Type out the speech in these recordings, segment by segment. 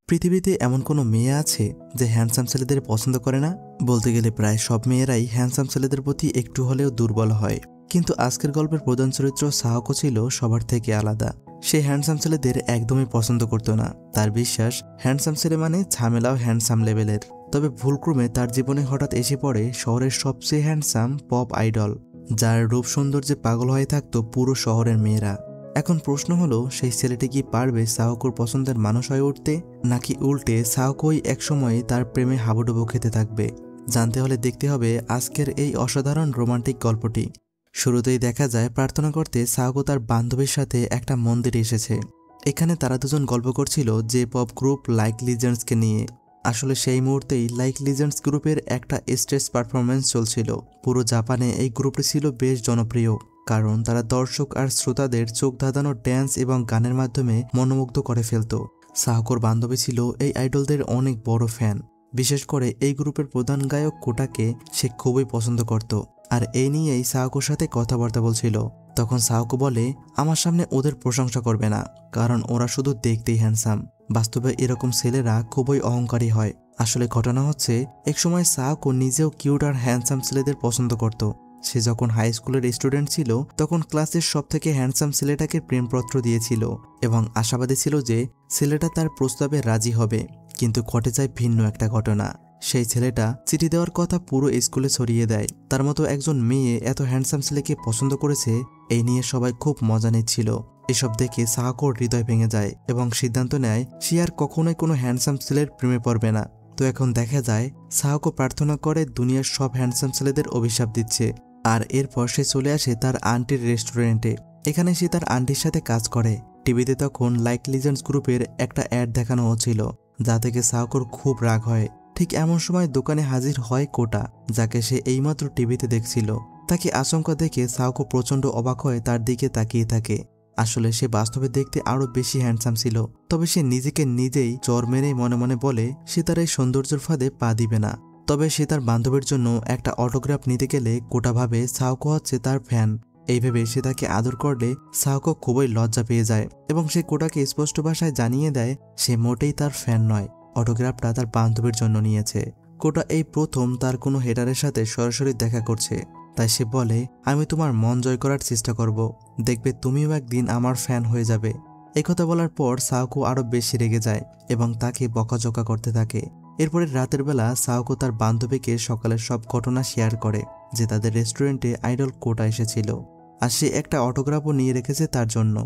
পৃথিবীতে এমন কোনো মেয়ে আছে যে হ্যান্ডসাম ছেলেদের পছন্দ করে না? বলতে গেলে প্রায় সব মেয়েরাই হ্যান্ডসাম ছেলেদের প্রতি একটু হলেও দুর্বল হয়। কিন্তু আজকের গল্পের প্রধান চরিত্র সাহাকো ছিল সবার থেকে আলাদা। সে হ্যান্ডসাম ছেলেদের একদমই পছন্দ করত না। তার বিশ্বাস, হ্যান্ডসাম ছেলে মানে ঝামেলাও হ্যান্ডসাম লেভেলের। তবে ভুলক্রমে তার জীবনে হঠাৎ এসে পড়ে শহরের সবচেয়ে হ্যান্ডসাম পপ আইডল, যার রূপ সৌন্দর্যে পাগল হয়ে থাকতো পুরো শহরের মেয়েরা। এখন প্রশ্ন হলো, সেই ছেলেটি কি পারবে সাহাকোর পছন্দের মানুষ হয়ে উঠতে, নাকি উল্টে সাহাকোই একসময় তার প্রেমে হাবুডুবু খেতে থাকবে? জানতে হলে দেখতে হবে আজকের এই অসাধারণ রোমান্টিক গল্পটি। শুরুতেই দেখা যায় প্রার্থনা করতে সাহাকো তার বান্ধবীর সাথে একটা মন্দিরে এসেছে। এখানে তারা দুজন গল্প করছিল যে পপ গ্রুপ লাইক লিজেন্ডসকে নিয়ে। আসলে সেই মুহূর্তেই লাইক লিজেন্ডস গ্রুপের একটা স্টেজ পারফরমেন্স চলছিল। পুরো জাপানে এই গ্রুপটি ছিল বেশ জনপ্রিয়, কারণ তারা দর্শক আর শ্রোতাদের চোখ ধাঁধানো ড্যান্স এবং গানের মাধ্যমে মনোমুগ্ধ করে ফেলত। সাহাকোর বান্ধবী ছিল এই আইডলদের অনেক বড় ফ্যান। বিশেষ করে এই গ্রুপের প্রধান গায়ক কোটাকে সে খুবই পছন্দ করত, আর এই নিয়েই সাহাকোর সাথে কথাবার্তা বলছিল। তখন সাহাকো বলে, আমার সামনে ওদের প্রশংসা করবে না, কারণ ওরা শুধু দেখতেই হ্যান্ডসাম। বাস্তবে এরকম ছেলেরা খুবই অহংকারী হয়। আসলে ঘটনা হচ্ছে, একসময় সাহাকো নিজেও কিউট আর হ্যান্ডসাম ছেলেদের পছন্দ করত। সে যখন হাই স্কুলের স্টুডেন্ট ছিল, তখন ক্লাসের সবথেকে হ্যান্ডসাম ছেলেটাকে প্রেমপত্র দিয়েছিল এবং আশাবাদী ছিল যে ছেলেটা তার প্রস্তাবে রাজি হবে। কিন্তু ঘটে যায় ভিন্ন একটা ঘটনা। সেই ছেলেটা চিঠি দেওয়ার কথা পুরো স্কুলে ছড়িয়ে দেয়। তার মতো একজন মেয়ে এত হ্যান্ডসাম ছেলেকে পছন্দ করেছে, এই নিয়ে সবাই খুব মজা নিচ্ছিল। এসব দেখে সাহাকোর হৃদয় ভেঙে যায় এবং সিদ্ধান্ত নেয় সে আর কখনোই কোনো হ্যান্ডসাম ছেলের প্রেমে পড়বে না। তো এখন দেখা যায় সাহাকো প্রার্থনা করে দুনিয়ার সব হ্যান্ডসাম ছেলেদের অভিশাপ দিচ্ছে। আর এরপর সে চলে আসে তার আন্টির রেস্টুরেন্টে। এখানে সে তার আন্টির সাথে কাজ করে। টিভিতে তখন লাইক লিজেন্ডস গ্রুপের একটা অ্যাড দেখানো হচ্ছিল, যা থেকে সাহাকোর খুব রাগ হয়। ঠিক এমন সময় দোকানে হাজির হয় কোটা, যাকে সে এইমাত্র টিভিতে দেখছিল। তাকে আচমকা দেখে সাহাকো প্রচণ্ড অবাক হয়ে তার দিকে তাকিয়ে থাকে। আসলে সে বাস্তবে দেখতে আরো বেশি হ্যান্ডসাম ছিল। তবে সে নিজেকে নিজেই চড় মেরেই মনে মনে বলে সে তার এই সৌন্দর্যের ফাঁদে পা দিবে না। তবে সে তার বান্ধবীর জন্য একটা অটোগ্রাফ নিতে গেলে কোটা ভাবে সাহাকো হচ্ছে তার ফ্যান। এই ভেবে সে তাকে আদর করলে সাহাকো খুবই লজ্জা পেয়ে যায় এবং সে কোটাকে স্পষ্ট ভাষায় জানিয়ে দেয় সে মোটেই তার ফ্যান নয়, অটোগ্রাফটা তার বান্ধবীর জন্য নিয়েছে। কোটা এই প্রথম তার কোনো হেটারের সাথে সরাসরি দেখা করছে। তাই সে বলে, আমি তোমার মন জয় করার চেষ্টা করব, দেখবে তুমিও একদিন আমার ফ্যান হয়ে যাবে। এই কথা বলার পর সাহাকো আরো বেশি রেগে যায় এবং তাকে বকাঝকা করতে থাকে। এরপরে রাতের বেলা সাহাকো তার বান্ধবীকে সকালের সব ঘটনা শেয়ার করে, যে তাদের রেস্টুরেন্টে আইডল কোটা এসেছিল আর সে একটা অটোগ্রাফও নিয়ে রেখেছে তার জন্য।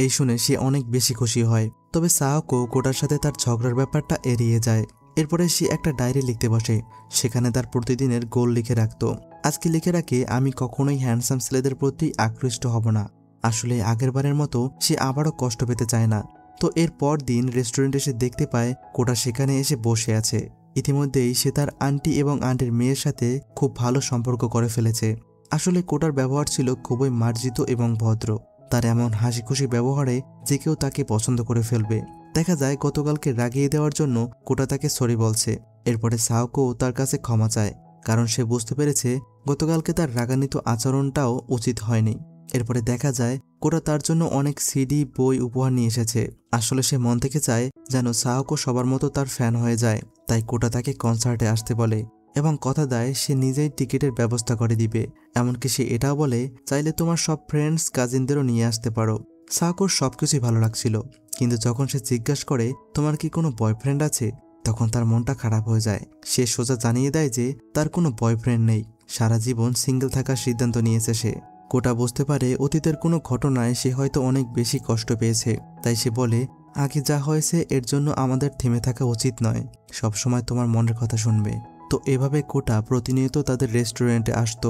এই শুনে সে অনেক বেশি খুশি হয়। তবে সাহাকো কোটার সাথে তার ঝগড়ার ব্যাপারটা এড়িয়ে যায়। এরপরে সে একটা ডায়েরি লিখতে বসে। সেখানে তার প্রতিদিনের গোল লিখে রাখত। আজকে লিখে রাখে, আমি কখনোই হ্যান্ডসাম ছেলেদের প্রতি আকৃষ্ট হব না। আসলে আগেরবারের মতো সে আবারও কষ্ট পেতে চায় না। তো এর পর দিন রেস্টুরেন্টে এসে দেখতে পায় কোটা সেখানে এসে বসে আছে। ইতিমধ্যেই সে তার আন্টি এবং আন্টির মেয়ের সাথে খুব ভালো সম্পর্ক করে ফেলেছে। আসলে কোটার ব্যবহার ছিল খুবই মার্জিত এবং ভদ্র। তার এমন হাসি খুশি ব্যবহারে যে কেউ তাকে পছন্দ করে ফেলবে। দেখা যায় গতকালকে রাগিয়ে দেওয়ার জন্য কোটা তাকে সরি বলছে। এরপরে সাহাকো তার কাছে ক্ষমা চায়, কারণ সে বুঝতে পেরেছে গতকালকে তার রাগান্বিত আচরণটাও উচিত হয়নি। এরপরে দেখা যায় কোটা তার জন্য অনেক সিডি বই উপহার নিয়ে এসেছে। আসলে সে মন থেকে চায় যেন সাহাকো সবার মতো তার ফ্যান হয়ে যায়। তাই কোটা তাকে কনসার্টে আসতে বলে এবং কথা দেয় সে নিজেই টিকিটের ব্যবস্থা করে দিবে। এমনকি সে এটাও বলে, চাইলে তোমার সব ফ্রেন্ডস কাজিনদেরও নিয়ে আসতে পারো। সাহাকোর সবকিছুই ভালো লাগছিল, কিন্তু যখন সে জিজ্ঞাসা করে তোমার কি কোনো বয়ফ্রেন্ড আছে, তখন তার মনটা খারাপ হয়ে যায়। সে সোজা জানিয়ে দেয় যে তার কোনো বয়ফ্রেন্ড নেই, সারা জীবন সিঙ্গেল থাকার সিদ্ধান্ত নিয়েছে সে। কোটা বুঝতে পারে অতীতের কোনো ঘটনায় সে হয়তো অনেক বেশি কষ্ট পেয়েছে। তাই সে বলে, আগে যা হয়েছে এর জন্য আমাদের থেমে থাকা উচিত নয়, সবসময় তোমার মনের কথা শুনবে। তো এভাবে কোটা প্রতিনিয়ত তাদের রেস্টুরেন্টে আসতো।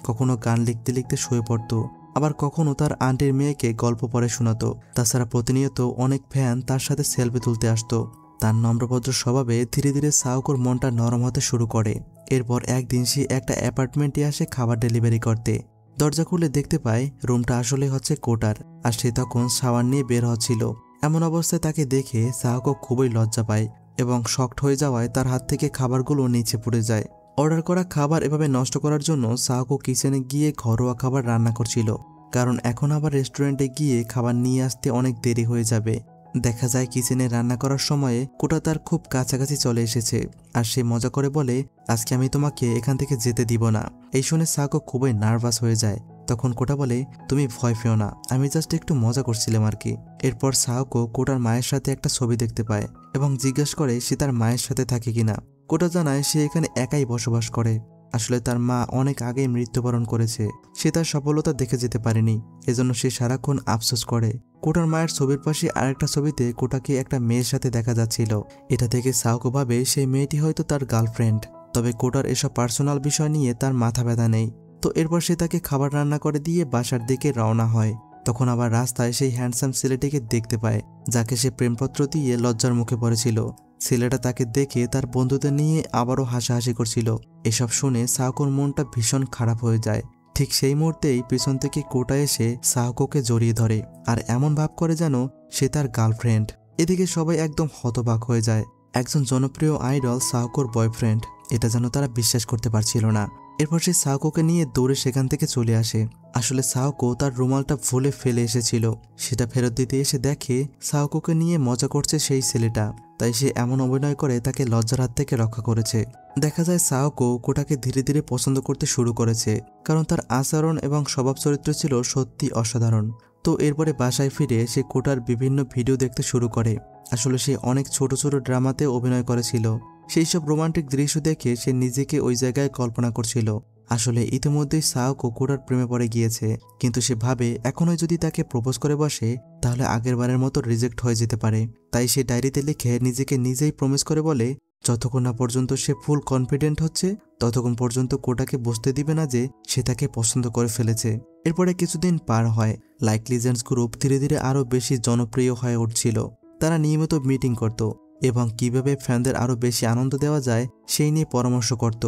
কখনো গান লিখতে লিখতে শুয়ে পড়তো, আবার কখনো তার আন্টির মেয়েকে গল্প পড়ে শোনাতো। তাছাড়া প্রতিনিয়ত অনেক ফ্যান তার সাথে সেলফি তুলতে আসতো। তার নম্রভদ্র স্বভাবে ধীরে ধীরে সাহাকোর মনটা নরম হতে শুরু করে। এরপর একদিন সে একটা অ্যাপার্টমেন্টে আসে খাবার ডেলিভারি করতে। দরজা খুলে দেখতে পায় রুমটা আসলে হচ্ছে কোটার, আর সে তখন শাওয়ার নিয়ে বের হচ্ছিল। এমন অবস্থায় তাকে দেখে সাহাকো খুবই লজ্জা পায় এবং শকড হয়ে যাওয়ায় তার হাত থেকে খাবারগুলো নিচে পড়ে যায়। অর্ডার করা খাবার এভাবে নষ্ট করার জন্য সাহাকো কিচেনে গিয়ে ঘরোয়া খাবার রান্না করছিল, কারণ এখন আবার রেস্টুরেন্টে গিয়ে খাবার নিয়ে আসতে অনেক দেরি হয়ে যাবে। দেখা যায় কিচেনে রান্না করার সময়ে কোটা তার খুব কাছাকাছি চলে এসেছে আর সে মজা করে বলে, আজকে আমি তোমাকে এখান থেকে যেতে দিব না। এই শুনে সাহকো খুবই নার্ভাস হয়ে যায়। তখন কোটা বলে, তুমি ভয় পেও না, আমি জাস্ট একটু মজা করছিলাম আর কি। এরপর সাহকো কোটার মায়ের সাথে একটা ছবি দেখতে পায় এবং জিজ্ঞেস করে সে তার মায়ের সাথে থাকে কিনা। কোটা জানায় সে এখানে একাই বসবাস করে। আসলে তার মা অনেক আগেই মৃত্যুবরণ করেছে, সে তার সফলতা দেখে যেতে পারেনি, এজন্য সে সারাক্ষণ আফসোস করে। কোটার মায়ের ছবির পাশে আরেকটা ছবিতে কোটাকে একটা মেয়ের সাথে দেখা যাচ্ছিল। এটা থেকে সাহকো ভাবে সেই মেয়েটি হয়তো তার গার্লফ্রেন্ড। তবে কোটার এসব পার্সোনাল বিষয় নিয়ে তার মাথা ব্যথা নেই। তো এরপর সে তাকে খাবার রান্না করে দিয়ে বাসার দিকে রওনা হয়। তখন আবার রাস্তায় সেই হ্যান্ডসাম ছেলেটিকে দেখতে পায়, যাকে সে প্রেমপত্র দিয়ে লজ্জার মুখে পড়েছিল। ছেলেটা তাকে দেখে তার বন্ধুদের নিয়ে আবারও হাসাহাসি করছিল। এসব শুনে সাহকোর মনটা ভীষণ খারাপ হয়ে যায়। ঠিক সেই মুহূর্তেই পিছন থেকে কোটা এসে সাহকোকে জড়িয়ে ধরে আর এমন ভাব করে যেন সে তার গার্লফ্রেন্ড। এদিকে সবাই একদম হতবাক হয়ে যায়। একজন জনপ্রিয় আইডল সাহকোর বয়ফ্রেন্ড, এটা যেন তারা বিশ্বাস করতে পারছিল না। এরপর সে সাহকোকে নিয়ে দৌড়ে সেখান থেকে চলে আসে। আসলে সাহকো তার রুমালটা ভুলে ফেলে এসেছিল, সেটা ফেরত দিতে এসে দেখে সাহকোকে নিয়ে মজা করছে সেই ছেলেটা। তাই সে এমন অভিনয় করে তাকে লজ্জার হাত থেকে রক্ষা করেছে। দেখা যায় সাহকো কোটাকে ধীরে ধীরে পছন্দ করতে শুরু করেছে, কারণ তার আচরণ এবং স্বভাব চরিত্র ছিল সত্যি অসাধারণ। তো এরপরে বাসায় ফিরে সে কোটার বিভিন্ন ভিডিও দেখতে শুরু করে। আসলে সে অনেক ছোট ছোট ড্রামাতে অভিনয় করেছিল। সেই সব রোমান্টিক দৃশ্য দেখে সে নিজেকে ওই জায়গায় কল্পনা করছিল। আসলে ইতিমধ্যেই সাহকো কোটার প্রেমে পড়ে গিয়েছে, কিন্তু সে ভাবে এখনই যদি তাকে প্রপোজ করে বসে তাহলে আগেরবারের মতো রিজেক্ট হয়ে যেতে পারে। তাই সে ডায়েরিতে লিখে নিজেকে নিজেই প্রমিস করে বলে, যতক্ষণ না পর্যন্ত সে ফুল কনফিডেন্ট হচ্ছে ততক্ষণ পর্যন্ত কোটাকে বুঝতে দিবে না যে সে তাকে পছন্দ করে ফেলেছে। এরপরে কিছুদিন পার হয়। লাইক লিজেন্ডস গ্রুপ ধীরে ধীরে আরও বেশি জনপ্রিয় হয়ে উঠছিল। তারা নিয়মিত মিটিং করত এবং কিভাবে ফ্যানদের আরও বেশি আনন্দ দেওয়া যায় সেই নিয়ে পরামর্শ করত।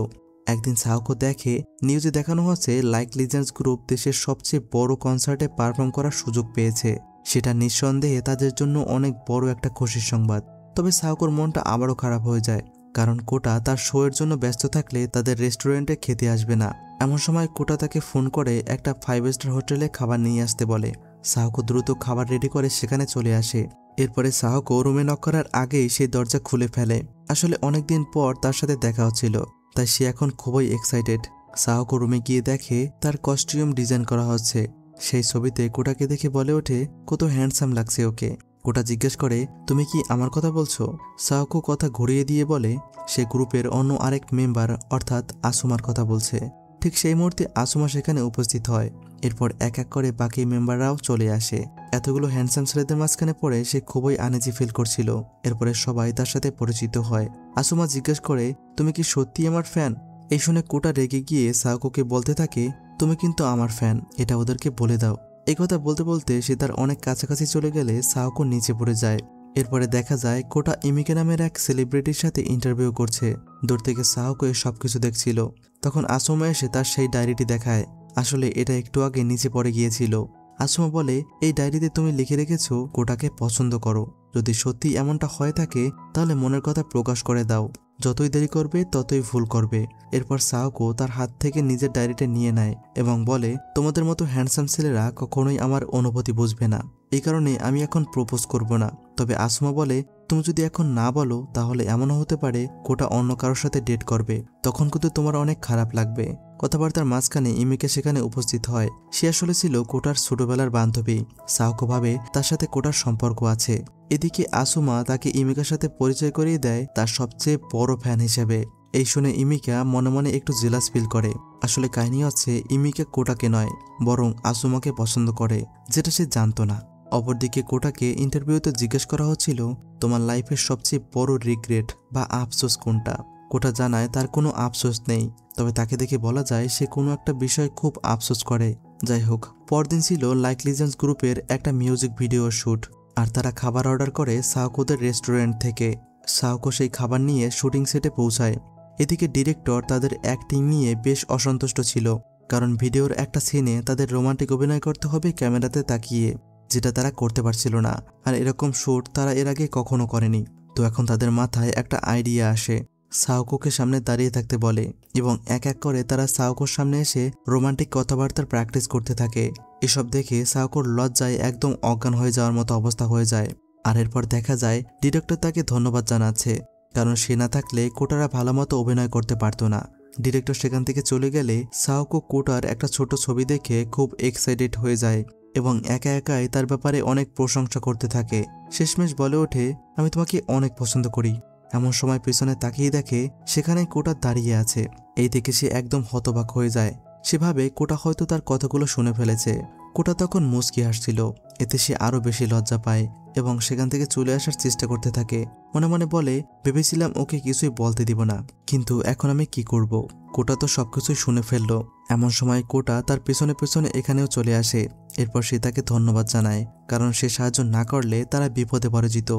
একদিন সাহকো দেখে নিউজে দেখানো হচ্ছে লাইক লিজেন্ডস গ্রুপ দেশের সবচেয়ে বড় কনসার্টে পারফর্ম করার সুযোগ পেয়েছে। সেটা নিঃসন্দেহে তাদের জন্য অনেক বড় একটা খুশির সংবাদ। তবে সাহকোর মনটা আবারও খারাপ হয়ে যায়, কারণ কোটা তার শো এর জন্য ব্যস্ত থাকলে তাদের রেস্টুরেন্টে খেতে আসবে না। এমন সময় কোটা তাকে ফোন করে একটা 5 স্টার হোটেলে খাবার নিয়ে আসতে বলে। সাহকো দ্রুত খাবার রেডি করে সেখানে চলে আসে। এরপরে সাহকো রুমে নক করার আগেই সেই দরজা খুলে ফেলে। আসলে অনেকদিন পর তার সাথে দেখা হচ্ছিল, তাই সে এখন খুবই এক্সাইটেড। সাহকো রুমে গিয়ে দেখে তার কস্টিউম ডিজাইন করা হচ্ছে। সেই ছবিতে কোটাকে দেখে বলে ওঠে, কত হ্যান্ডসাম লাগছে ওকে। কোটা জিজ্ঞেস করে, তুমি কি আমার কথা বলছো? সাহকো কথা ঘুরিয়ে দিয়ে বলে সে গ্রুপের অন্য আরেক মেম্বার অর্থাৎ আসুমার কথা বলছে। ঠিক সেই মুহূর্তে আসুমা সেখানে উপস্থিত হয়। এরপর এক এক করে বাকি মেম্বাররাও চলে আসে। এতগুলো হ্যান্ডসাম ছেলেদের মাঝখানে পড়ে সে খুবই আনইজি ফিল করছিল। এরপরে সবাই তার সাথে পরিচিত হয়। আসুমা জিজ্ঞেস করে, তুমি কি সত্যি আমার ফ্যান? এই শুনে কোটা রেগে গিয়ে সাহকোকে বলতে থাকে, তুমি কিন্তু আমার ফ্যান, এটা ওদেরকে বলে দাও। এই কথা বলতে বলতে সে তার অনেক কাছাকাছি চলে গেলে সাহকো নিচে পড়ে যায়। এরপরে দেখা যায় কোটা ইমিকে নামের এক সেলিব্রিটির সাথে ইন্টারভিউ করছে। দূর থেকে সাহকো সবকিছু দেখছিল। তখন আসুমা এসে তার সেই ডায়েরিটি দেখায়। আসলে এটা একটু আগে নিচে পড়ে গিয়েছিল। আসুমা বলে, এই ডায়েরিতে তুমি লিখে রেখেছো কোটাকে পছন্দ করো। যদি সত্যি এমনটা হয়ে থাকে তাহলে মনের কথা প্রকাশ করে দাও। যতই দেরি করবে ততই ভুল করবে। এরপর সাহকো তার হাত থেকে নিজের ডায়েরিটা নিয়ে নেয় এবং বলে, তোমাদের মতো হ্যান্ডসাম ছেলেরা কখনোই আমার অনুভূতি বুঝবে না, এই কারণে আমি এখন প্রপোজ করব না। তবে আসুমা বলে, তুমি যদি এখন না বলো তাহলে এমনও হতে পারে কোটা অন্য কারোর সাথে ডেট করবে, তখন কিন্তু তোমার অনেক খারাপ লাগবে। কথাবার্তার মাঝখানে ইমিকে সেখানে উপস্থিত হয়। সে আসলে ছিল কোটার ছোটবেলার বান্ধবী। সাহকো ভাবে তার সাথে কোটার সম্পর্ক আছে। এদিকে আসুমা তাকে ইমিকার সাথে পরিচয় করিয়ে দেয় তার সবচেয়ে বড় ফ্যান হিসেবে। এই শুনে ইমিকা মনে মনে একটু জেলাস ফিল করে। আসলে কাহিনী হচ্ছে ইমিকা কোটাকে নয় বরং আসুমাকে পছন্দ করে, যেটা সে জানতো না। অপরদিকে কোটাকে ইন্টারভিউতে জিজ্ঞেস করা হচ্ছিল, তোমার লাইফের সবচেয়ে বড় রিগ্রেট বা আফসোস কোনটা? কোটা জানায় তার কোনো আফসোস নেই, তবে তাকে দেখে বলা যায় সে কোনো একটা বিষয় খুব আফসোস করে। যাই হোক, পরদিন ছিল লাইক লিজেন্ডস গ্রুপের একটা মিউজিক ভিডিও শ্যুট, আর তারা খাবার অর্ডার করে সাহকোদের রেস্টুরেন্ট থেকে। সাহকো সেই খাবার নিয়ে শুটিং সেটে পৌঁছায়। এদিকে ডিরেক্টর তাদের অ্যাক্টিং নিয়ে বেশ অসন্তুষ্ট ছিল, কারণ ভিডিওর একটা সিনে তাদের রোমান্টিক অভিনয় করতে হবে ক্যামেরাতে তাকিয়ে, যেটা তারা করতে পারছিল না। আর এরকম শ্যুট তারা এর আগে কখনো করেনি। তো এখন তাদের মাথায় একটা আইডিয়া আসে। সাহকোকে সামনে দাঁড়িয়ে থাকতে বলে এবং এক এক করে তারা সাহকোর সামনে এসে রোমান্টিক কথাবার্তার প্র্যাকটিস করতে থাকে। এসব দেখে সাহকোর লজ্জায় একদম অজ্ঞান হয়ে যাওয়ার মতো অবস্থা হয়ে যায়। আর এরপর দেখা যায় ডিরেক্টর তাকে ধন্যবাদ জানাচ্ছে, কারণ সে না থাকলে কোটারা ভালোমতো অভিনয় করতে পারতো না। ডিরেক্টর সেখান থেকে চলে গেলে সাওকো কোটার একটা ছোট ছবি দেখে খুব এক্সাইটেড হয়ে যায় এবং একা একাই তার ব্যাপারে অনেক প্রশংসা করতে থাকে। শেষমেশ বলে ওঠে, আমি তোমাকে অনেক পছন্দ করি। এমন সময় পেছনে তাকিয়ে দেখে সেখানে কোটা দাঁড়িয়ে আছে। এই দেখে সে একদম হতবাক হয়ে যায়। সে ভাবে কোটা হয়তো তার কথাগুলো শুনে ফেলেছে। কোটা তখন মুচকি হাসছিল। এতে সে আরো বেশি লজ্জা পায় এবং সেখান থেকে চলে আসার চেষ্টা করতে থাকে। মনে মনে বলে, ভেবেছিলাম ওকে কিছুই বলতে দিব না, কিন্তু এখন আমি কি করব? কোটা তো সবকিছুই শুনে ফেললো। এমন সময় কোটা তার পেছনে পেছনে এখানেও চলে আসে। এরপর সে তাকে ধন্যবাদ জানায়, কারণ সে সাহায্য না করলে তারা বিপদে পড়ে যেত।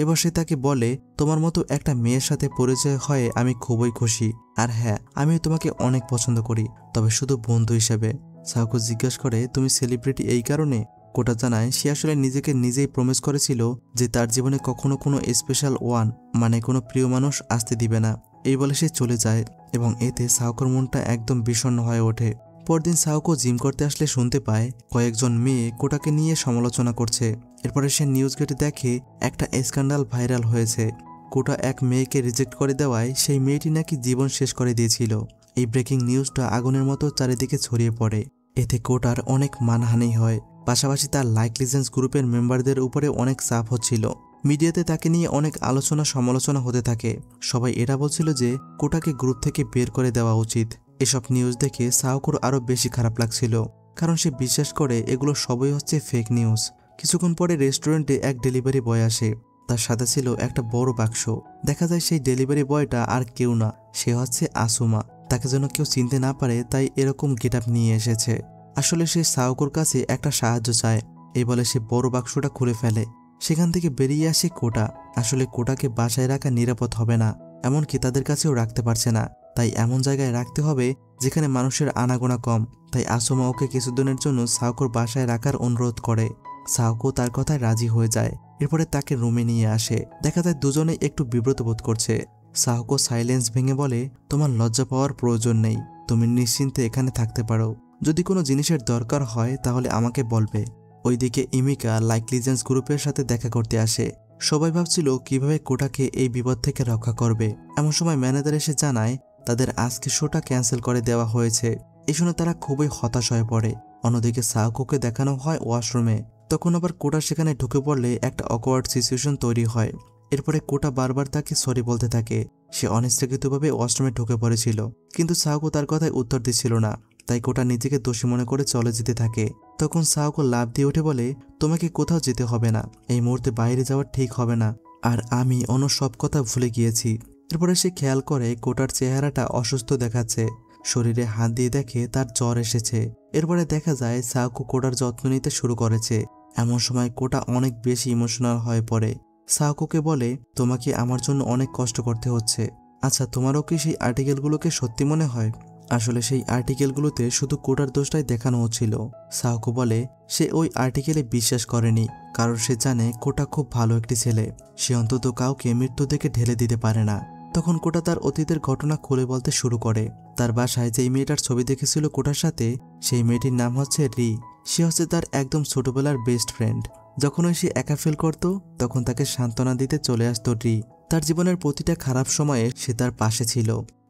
এবার সে তাকে বলে, তোমার মতো একটা মেয়ের সাথে পরিচয় হয়ে আমি খুবই খুশি। আর হ্যাঁ, আমিও তোমাকে অনেক পছন্দ করি, তবে শুধু বন্ধু হিসেবে। সাওকো জিজ্ঞাসা করে, তুমি সেলিব্রিটি এই কারণে? কোটা জানায় সে আসলে নিজেকে নিজেই প্রমিস করেছিল যে তার জীবনে কখনো কোনো স্পেশাল ওয়ান, মানে কোনো প্রিয় মানুষ আসতে দিবে না। এই বলে সে চলে যায় এবং এতে সাওকোর মনটা একদম বিষণ্ণ হয়ে ওঠে। পরদিন সাওকো জিম করতে আসলে শুনতে পায় কয়েকজন মেয়ে কোটাকে নিয়ে সমালোচনা করছে। এরপরে সে নিউজ ঘেটে দেখে একটা স্ক্যান্ডাল ভাইরাল হয়েছে। কোটা এক মেয়েকে রিজেক্ট করে দেওয়ায় সেই মেয়েটি নাকি জীবন শেষ করে দিয়েছিল। এই ব্রেকিং নিউজটা আগুনের মতো চারিদিকে ছড়িয়ে পড়ে। এতে কোটার অনেক মানহানি হয়। পাশাপাশি তার লাইক লিজেন্ডস গ্রুপের মেম্বারদের উপরে অনেক চাপ হচ্ছিল। মিডিয়াতে তাকে নিয়ে অনেক আলোচনা সমালোচনা হতে থাকে। সবাই এটা বলছিল যে কোটাকে গ্রুপ থেকে বের করে দেওয়া উচিত। এসব নিউজ দেখে সাওকোর আরও বেশি খারাপ লাগছিল, কারণ সে বিশ্বাস করে এগুলো সবই হচ্ছে ফেক নিউজ। কিছুক্ষণ পরে রেস্টুরেন্টে এক ডেলিভারি বয় আসে। তার সাথে ছিল একটা বড় বাক্স। দেখা যায় সেই ডেলিভারি বয়টা আর কেউ না, সে হচ্ছে আসুমা। তাকে যেন কেউ চিনতে না পারে তাই এরকম গেটআপ নিয়ে এসেছে। আসলে সে সাওকোর কাছে একটা সাহায্য চায়। এই বলে সে বড় বাক্সটা খুলে ফেলে। সেখান থেকে বেরিয়ে আসে কোটা। আসলে কোটাকে বাসায় রাখা নিরাপদ হবে না, এমনকি তাদের কাছেও রাখতে পারছে না। তাই এমন জায়গায় রাখতে হবে যেখানে মানুষের আনাগোনা কম। তাই আসুমা ওকে কিছুদিনের জন্য সাওকোর বাসায় রাখার অনুরোধ করে। সাওকো তার কথায় রাজি হয়ে যায়। এরপরে তাকে রুমে নিয়ে আসে। দেখা যায় দুজনেই একটু বিব্রত বোধ করছে। সাওকো সাইলেন্স ভেঙে বলে, তোমার লজ্জা পাওয়ার প্রয়োজন নেই, তুমি নিশ্চিন্তে এখানে থাকতে পারো। যদি কোনো জিনিসের দরকার হয় তাহলে আমাকে বলবে। ওইদিকে ইমিকা লাইক লিজেন্ডস গ্রুপের সাথে দেখা করতে আসে। সবাই ভাবছিল কিভাবে কোটাকে এই বিপদ থেকে রক্ষা করবে। এমন সময় ম্যানেজার এসে জানায় তাদের আজকে শোটা ক্যান্সেল করে দেওয়া হয়েছে। এই শুনে তারা খুবই হতাশ হয়ে পড়ে। অন্যদিকে সাওকোকে দেখানো হয় ওয়াশরুমে। তখন আবার কোটা সেখানে ঢুকে পড়লে একটা অকওয়ার্ড সিচুয়েশন তৈরি হয়। এরপরে কোটা বারবার তাকে সরি বলতে থাকে। সে অনিচ্ছাকৃতভাবে ওয়াশরুমে ঢুকে পড়েছিল, কিন্তু সাওকো তার কথায় উত্তর দিচ্ছিল না। তাই কোটা নিজেকে দোষী মনে করে চলে যেতে থাকে। তখন সাওকো লাফ দিয়ে উঠে বলে, তোমাকে কোথাও যেতে হবে না, এই মুহূর্তে বাইরে যাওয়া ঠিক হবে না, আর আমি অন্য সব কথা ভুলে গিয়েছি। এরপরে সে খেয়াল করে কোটার চেহারাটা অসুস্থ দেখাচ্ছে। শরীরে হাত দিয়ে দেখে তার জ্বর এসেছে। এরপরে দেখা যায় সাওকো কোটার যত্ন নিতে শুরু করেছে। এমন সময় কোটা অনেক বেশি ইমোশনাল হয়ে পড়ে। সাওকোকে বলে, তোমাকে আমার জন্য অনেক কষ্ট করতে হচ্ছে। আচ্ছা, তোমারও কি সেই আর্টিকেলগুলোকে সত্যি মনে হয়? আসলে সেই আর্টিকেলগুলোতে শুধু কোটার দোষটাই দেখানো হচ্ছিল। সাওকো বলে সে ওই আর্টিকেলে বিশ্বাস করেনি, কারণ সে জানে কোটা খুব ভালো একটি ছেলে। সে অন্তত কাউকে মৃত্যু থেকে ঢেলে দিতে পারে না। তখন কোটা তার অতীতের ঘটনা খুলে বলতে শুরু করে। তার বাসায় যেই মেয়েটার ছবি দেখেছিল কোটার সাথে, সেই মেয়েটির নাম হচ্ছে রি। সে হচ্ছে তার একদম ছোটবেলার বেস্ট ফ্রেন্ড। যখনই সে একা ফিল করত তখন তাকে সান্ত্বনা দিতে চলে আসতো রি। তার জীবনের প্রতিটা খারাপ সময়ে সে তার পাশে ছিল।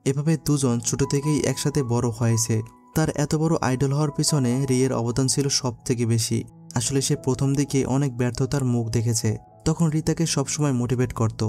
এভাবে দুজন ছোট থেকেই একসাথে বড় হয়েছে। তার এত বড় আইডল হওয়ার পিছনে রিয়ের অবদান ছিল সব থেকে বেশি। আসলে সে প্রথম দিকে অনেক ব্যর্থতার মুখ দেখেছে, তখন রি তাকে সবসময় মোটিভেট করত।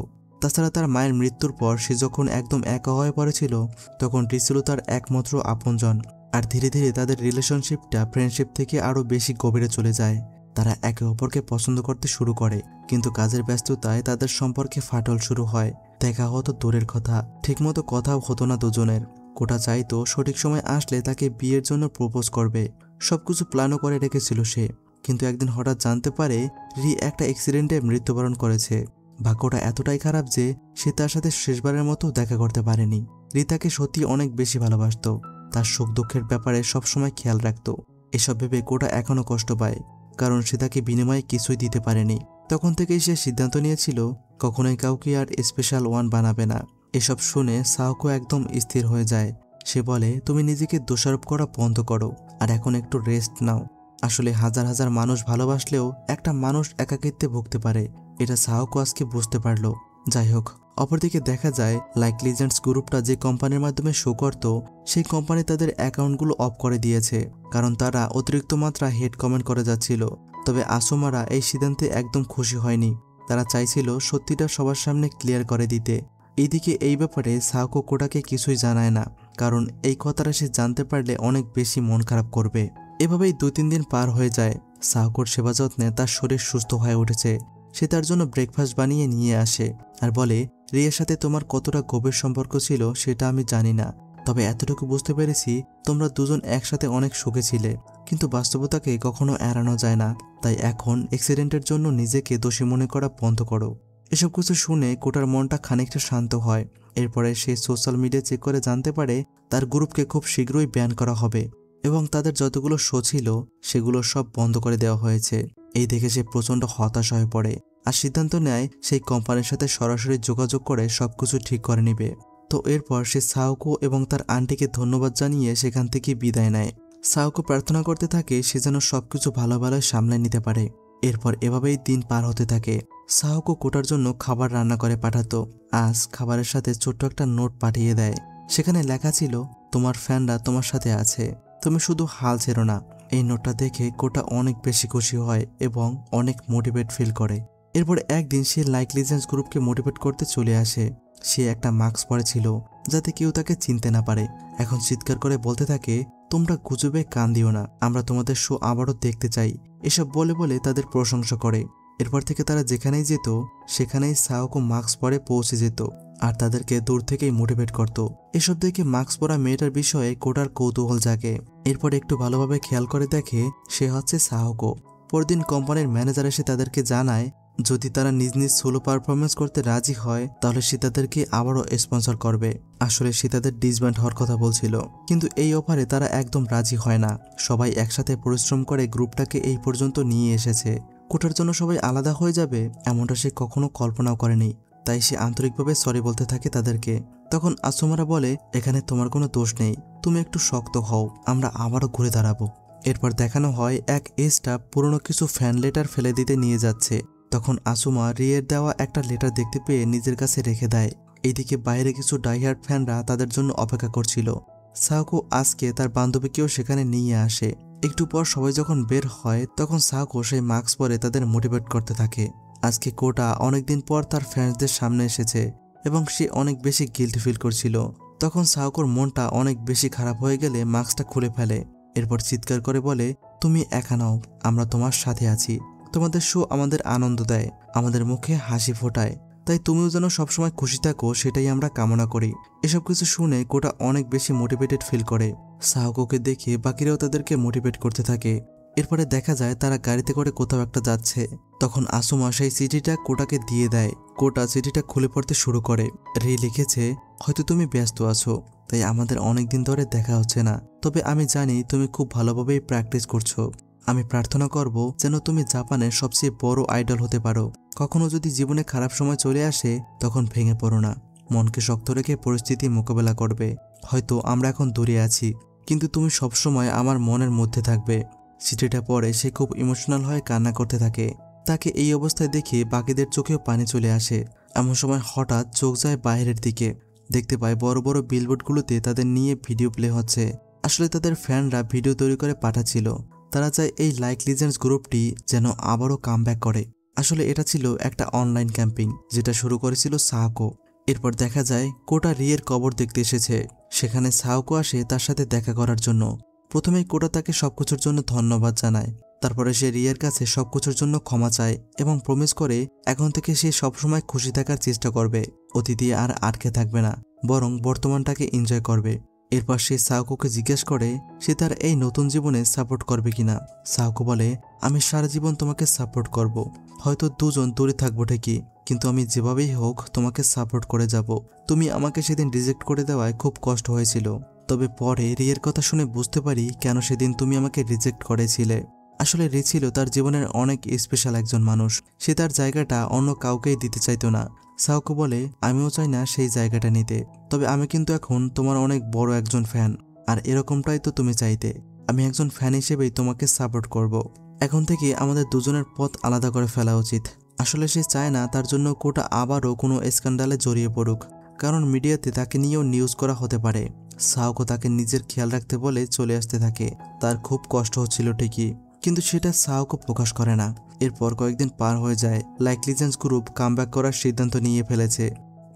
তাছাড়া তার মায়ের মৃত্যুর পর সে যখন একদম একা হয়ে পড়েছিল, তখন রি ছিল তার একমাত্র আপনজন। আর ধীরে ধীরে তাদের রিলেশনশিপটা ফ্রেন্ডশিপ থেকে আরও বেশি গভীরে চলে যায়। তারা একে অপরকে পছন্দ করতে শুরু করে, কিন্তু কাজের ব্যস্ততায় তাদের সম্পর্কে ফাটল শুরু হয়। দেখা হতো দূরের কথা, ঠিকমতো কথাও হতো না দুজনের। কোটা চাইতো সঠিক সময় আসলে তাকে বিয়ের জন্য প্রপোজ করবে। সবকিছু প্ল্যানও করে রেখেছিল সে। কিন্তু একদিন হঠাৎ জানতে পারে রি একটা অ্যাক্সিডেন্টে মৃত্যুবরণ করেছে। ভাগ্যটা এতটাই খারাপ যে সে তার সাথে শেষবারের মতো দেখা করতে পারেনি। রি তাকে সত্যি অনেক বেশি ভালোবাসত, তার সুখ দুঃখের ব্যাপারে সবসময় খেয়াল রাখত। এসব ভেবে কোটা এখনও কষ্ট পায়, কারণ সে তাকে বিনিময়ে কিছুই দিতে পারেনি। তখন থেকেই সে সিদ্ধান্ত নিয়েছিল কখনোই কাউকে আর স্পেশাল ওয়ান বানাবে না। এসব শুনে সাওকো একদম স্থির হয়ে যায়। সে বলে, তুমি নিজেকে দোষারোপ করা বন্ধ করো আর এখন একটু রেস্ট নাও। আসলে হাজার হাজার মানুষ ভালোবাসলেও একটা মানুষ একাকিত্বে ভুগতে পারে, এটা সাহকো আজকে বুঝতে পারলো। যাই হোক, অপরদিকে দেখা যায় লাইক লিজেন্ডস গ্রুপটা যে কোম্পানির মাধ্যমে শো করত সেই কোম্পানি তাদের অ্যাকাউন্টগুলো অফ করে দিয়েছে, কারণ তারা অতিরিক্ত মাত্রা হেড কমেন্ট করে যাচ্ছিল। তবে আসুমারা এই সিদ্ধান্তে একদম খুশি হয়নি। তারা চাইছিল সত্যিটা সবার সামনে ক্লিয়ার করে দিতে। এইদিকে এই ব্যাপারে সাহকো কোটাকে কিছুই জানায় না, কারণ এই কথাটা সে জানতে পারলে অনেক বেশি মন খারাপ করবে। এভাবেই 2-3 দিন পার হয়ে যায়। সাহকোর সেবা যত্নে তার শরীর সুস্থ হয়ে উঠেছে। সে তার জন্য ব্রেকফাস্ট বানিয়ে নিয়ে আসে আর বলে, রিয়ার সাথে তোমার কতটা গভীর সম্পর্ক ছিল সেটা আমি জানি না, তবে এতটুকু বুঝতে পেরেছি তোমরা দুজন একসাথে অনেক সুখে ছিলে, কিন্তু বাস্তবতাকে কখনো এড়ানো যায় না। তাই এখন অ্যাক্সিডেন্টের জন্য নিজেকে দোষী মনে করা বন্ধ করো। এসব কিছু শুনে কোটার মনটা খানিকটা শান্ত হয়। এরপরে সে সোশ্যাল মিডিয়া চেক করে জানতে পারে তার গ্রুপকে খুব শীঘ্রই ব্যান করা হবে এবং তাদের যতগুলো শো ছিল সেগুলো সব বন্ধ করে দেওয়া হয়েছে। এই দেখে সে প্রচণ্ড হতাশ হয়ে পড়ে আর সিদ্ধান্ত নেয় সেই কোম্পানির সাথে সরাসরি যোগাযোগ করে সবকিছু ঠিক করে নেবে। তো এরপর সে সাওকো এবং তার আন্টিকে ধন্যবাদ জানিয়ে সেখান থেকে বিদায় নেয়। সাওকো প্রার্থনা করতে থাকে সে যেন সবকিছু ভালো ভালো সামলে নিতে পারে। এরপর এভাবেই দিন পার হতে থাকে। সাওকো কোটার জন্য খাবার রান্না করে পাঠাতো। আজ খাবারের সাথে ছোট্ট একটা নোট পাঠিয়ে দেয়। সেখানে লেখা ছিল, তোমার ফ্যানরা তোমার সাথে আছে, তুমি শুধু হাল ছেড়ো না। এই নোটটা দেখে কোটা অনেক বেশি খুশি হয় এবং অনেক মোটিভেট ফিল করে। এরপর একদিন সে লাইক লিজেন্ডস গ্রুপকে মোটিভেট করতে চলে আসে। সে একটা মাস্ক পরেছিল যাতে কেউ তাকে চিনতে না পারে। এখন চিৎকার করে বলতে থাকে, তোমরা গুজবে কান দিও না, আমরা তোমাদের শো আবারও দেখতে চাই। এসব বলে বলে তাদের প্রশংসা করে। এরপর থেকে তারা যেখানেই যেত সেখানেই সাওকো মাস্ক পরে পৌঁছে যেত আর তাদেরকে দূর থেকেই মোটিভেট করত। এসব দেখে মাস্ক পরা মেয়েটার বিষয়ে কোটার কৌতূহল জাগে। এরপর একটু ভালোভাবে খেয়াল করে দেখে সে হচ্ছে সাওকো। পরদিন কোম্পানির ম্যানেজার এসে তাদেরকে জানায় যদি তারা নিজ নিজ সোলো পারফরমেন্স করতে রাজি হয় তাহলে সে তাদেরকে আবারও স্পন্সর করবে। আসলে সে তাদের ডিসব্যান্ড হওয়ার কথা বলছিল, কিন্তু এই অফারে তারা একদম রাজি হয় না। সবাই একসাথে পরিশ্রম করে গ্রুপটাকে এই পর্যন্ত নিয়ে এসেছে। কোটার জন্য সবাই আলাদা হয়ে যাবে এমনটা সে কখনো কল্পনাও করেনি। তাই সে আন্তরিকভাবে সরি বলতে থাকে তাদেরকে। তখন আসুমারা বলে, এখানে তোমার কোনো দোষ নেই, তুমি একটু শক্ত হও, আমরা আবারও ঘুরে দাঁড়াবো। এরপর দেখানো হয় এক স্টাফ পুরনো কিছু ফ্যান লেটার ফেলে দিতে নিয়ে যাচ্ছে। তখন আসুমা রিয়ের দেওয়া একটা লেটার দেখতে পেয়ে নিজের কাছে রেখে দেয়। এইদিকে বাইরে কিছু ডাইহার্ড ফ্যানরা তাদের জন্য অপেক্ষা করছিল। সাওকো আজকে তার বান্ধবীকেও সেখানে নিয়ে আসে। একটু পর সবাই যখন বের হয় তখন সাওকো সেই মাস্ক পরে তাদের মোটিভেট করতে থাকে। আজকে কোটা অনেকদিন পর তার ফ্যান্সদের সামনে এসেছে এবং সে অনেক বেশি গিল্টি ফিল করছিল। তখন সাওকোর মনটা অনেক বেশি খারাপ হয়ে গেলে মাস্কটা খুলে ফেলে। এরপর চিৎকার করে বলে, তুমি একা নাও, আমরা তোমার সাথে আছি। তোমাদের শো আমাদের আনন্দ দেয়, আমাদের মুখে হাসি ফোটায়, তাই তুমিও যেন সবসময় খুশি থাকো সেটাই আমরা কামনা করি। এসব কিছু শুনে কোটা অনেক বেশি মোটিভেটেড ফিল করে। সাওকোকে দেখে বাকিরাও তাদেরকে মোটিভেট করতে থাকে। এরপরে দেখা যায় তারা গাড়িতে করে কোথাও একটা যাচ্ছে। তখন আসুমা সেই চিঠিটা কোটাকে দিয়ে দেয়। কোটা চিঠিটা খুলে পড়তে শুরু করে। রি লিখেছে, হয়তো তুমি ব্যস্ত আছো, তাই আমাদের অনেকদিন ধরে দেখা হচ্ছে না, তবে আমি জানি তুমি খুব ভালোভাবেই প্র্যাকটিস করছো। আমি প্রার্থনা করব যেন তুমি জাপানের সবচেয়ে বড় আইডল হতে পারো। কখনো যদি জীবনে খারাপ সময় চলে আসে তখন ভেঙে পড়ো না, মনকে শক্ত রেখে পরিস্থিতি মোকাবেলা করবে। হয়তো আমরা এখন দূরে আছি, কিন্তু তুমি সবসময় আমার মনের মধ্যে থাকবে। চিঠিটা পড়ে সে খুব ইমোশনাল হয়ে কান্না করতে থাকে। তাকে এই অবস্থায় দেখে বাকিদের চোখেও পানি চলে আসে। এমন সময় হঠাৎ চোখ যায় বাইরের দিকে। দেখতে পায় বড় বড় বিলবোর্ডগুলোতে তাদের নিয়ে ভিডিও প্লে হচ্ছে। আসলে তাদের ফ্যানরা ভিডিও তৈরি করে পাঠাচ্ছিল। তারা চায় এই লাইক লিজেন্ডস গ্রুপটি যেন আবারও কামব্যাক করে। আসলে এটা ছিল একটা অনলাইন ক্যাম্পিং যেটা শুরু করেছিল সাওকো। এরপর দেখা যায় কোটা রিয়ের কবর দেখতে এসেছে। সেখানে সাওকো আসে তার সাথে দেখা করার জন্য। প্রথমেই কোটা তাকে সবকিছুর জন্য ধন্যবাদ জানায়। তারপরে সে রিয়ের কাছে সবকিছুর জন্য ক্ষমা চায় এবং প্রমিস করে এখন থেকে সে সবসময় খুশি থাকার চেষ্টা করবে। অতীতে আর আটকে থাকবে না, বরং বর্তমানটাকে এনজয় করবে। এরপর সে সাওকোকে জিজ্ঞেস করে সে তার এই নতুন জীবনে সাপোর্ট করবে কিনা। সাওকো বলে, আমি সারা জীবন তোমাকে সাপোর্ট করব। হয়তো দুজন দূরে থাকবো ঠিকই, কিন্তু আমি যেভাবেই হোক তোমাকে সাপোর্ট করে যাব। তুমি আমাকে সেদিন রিজেক্ট করে দেওয়ায় খুব কষ্ট হয়েছিল, তবে পরে রিয়ের কথা শুনে বুঝতে পারি কেন সেদিন তুমি আমাকে রিজেক্ট করেছিলে। আসলে রি ছিল তার জীবনের অনেক স্পেশাল একজন মানুষ। সে তার জায়গাটা অন্য কাউকেই দিতে চাইতো না। সাওকো বলে, আমিও চাই না সেই জায়গাটা নিতে, তবে আমি কিন্তু এখন তোমার অনেক বড় একজন ফ্যান, আর এরকমটাই তো তুমি চাইতে। আমি একজন ফ্যান হিসেবেই তোমাকে সাপোর্ট করব। এখন থেকে আমাদের দুজনের পথ আলাদা করে ফেলা উচিত। আসলে সে চায় না তার জন্য কোটা আবারও কোনো স্ক্যান্ডালে জড়িয়ে পড়ুক, কারণ মিডিয়াতে তাকে নিয়েও নিউজ করা হতে পারে। সাওকো তাকে নিজের খেয়াল রাখতে বলে চলে আসতে থাকে। তার খুব কষ্ট হচ্ছিল ঠিকই, কিন্তু সেটা সাওকো প্রকাশ করে না। এরপর কয়েকদিন পার হয়ে যায়। লাইকলিজেন্স গ্রুপ কামব্যাক করার সিদ্ধান্ত নিয়ে ফেলেছে।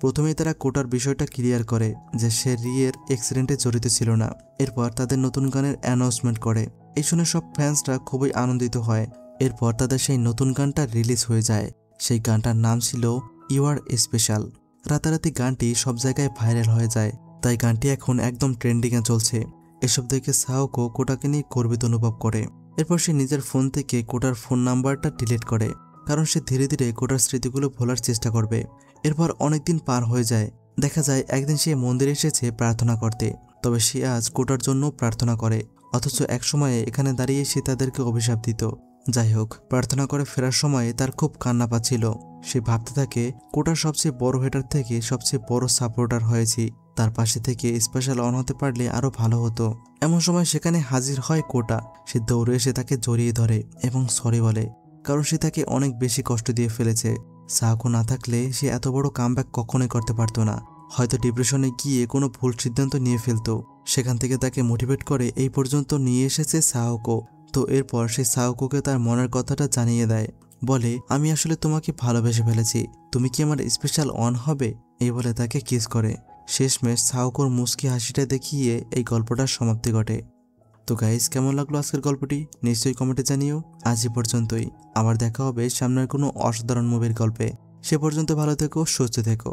প্রথমেই তারা কোটার বিষয়টা ক্লিয়ার করে যে সে রিয়ের অ্যাক্সিডেন্টে জড়িত ছিল না। এরপর তাদের নতুন গানের অ্যানাউন্সমেন্ট করে। এই শুনে সব ফ্যান্সরা খুবই আনন্দিত হয়। এরপর তাদের সেই নতুন গানটা রিলিজ হয়ে যায়। সেই গানটার নাম ছিল ইউ আর স্পেশাল। রাতারাতি গানটি সব জায়গায় ভাইরাল হয়ে যায়, তাই গানটি এখন একদম ট্রেন্ডিংয়ে চলছে। এসব দেখে সাওকো কোটাকে নিয়ে গর্বিত অনুভব করে। এরপর সে নিজের ফোন থেকে কোটার ফোন নাম্বারটা ডিলিট করে, কারণ সে ধীরে ধীরে কোটার স্মৃতিগুলো ভোলার চেষ্টা করবে। এরপর অনেকদিন পার হয়ে যায়। দেখা যায় একদিন সে মন্দিরে এসেছে প্রার্থনা করতে, তবে সে আজ কোটার জন্য প্রার্থনা করে, অথচ এক সময়ে এখানে দাঁড়িয়ে সে তাদেরকে অভিশাপ দিত। যাই হোক, প্রার্থনা করে ফেরার সময় তার খুব কান্না পাচ্ছিল। সে ভাবতে থাকে কোটার সবচেয়ে বড় হেটার থেকে সবচেয়ে বড় সাপোর্টার হয়েছি, তার পাশে থেকে স্পেশাল অন হতে পারলে আরো ভালো হতো। এমন সময় সেখানে হাজির হয় কোটা। সে দৌড়ে এসে তাকে জড়িয়ে ধরে এবং সরি বলে, কারণ সে তাকে অনেক বেশি কষ্ট দিয়ে ফেলেছে। সাওকো না থাকলে সে এত বড় কামব্যাক কখনোই করতে পারতো না। হয়তো ডিপ্রেশনে গিয়ে কোনো ভুল সিদ্ধান্ত নিয়ে ফেলতো। সেখান থেকে তাকে মোটিভেট করে এই পর্যন্ত নিয়ে এসেছে সাওকো। তো এরপর সে সাওকোকে তার মনের কথাটা জানিয়ে দেয়, বলে আমি আসলে তোমাকে ভালোবেসে ফেলেছি, তুমি কি আমার স্পেশাল অন হবে, এই বলে তাকে কিস করে। শেষমেশ সাওকোর মুচকি হাসিটা দেখিয়ে এই গল্পটার সমাপ্তি ঘটে। তো গাইস, কেমন লাগলো আজকের গল্পটি নিশ্চয়ই কমেন্টে জানিও। আজ এই পর্যন্তই, আবার দেখা হবে সামনের কোনো অসাধারণ মুভির গল্পে। সে পর্যন্ত ভালো থেকো, সুস্থ থেকো।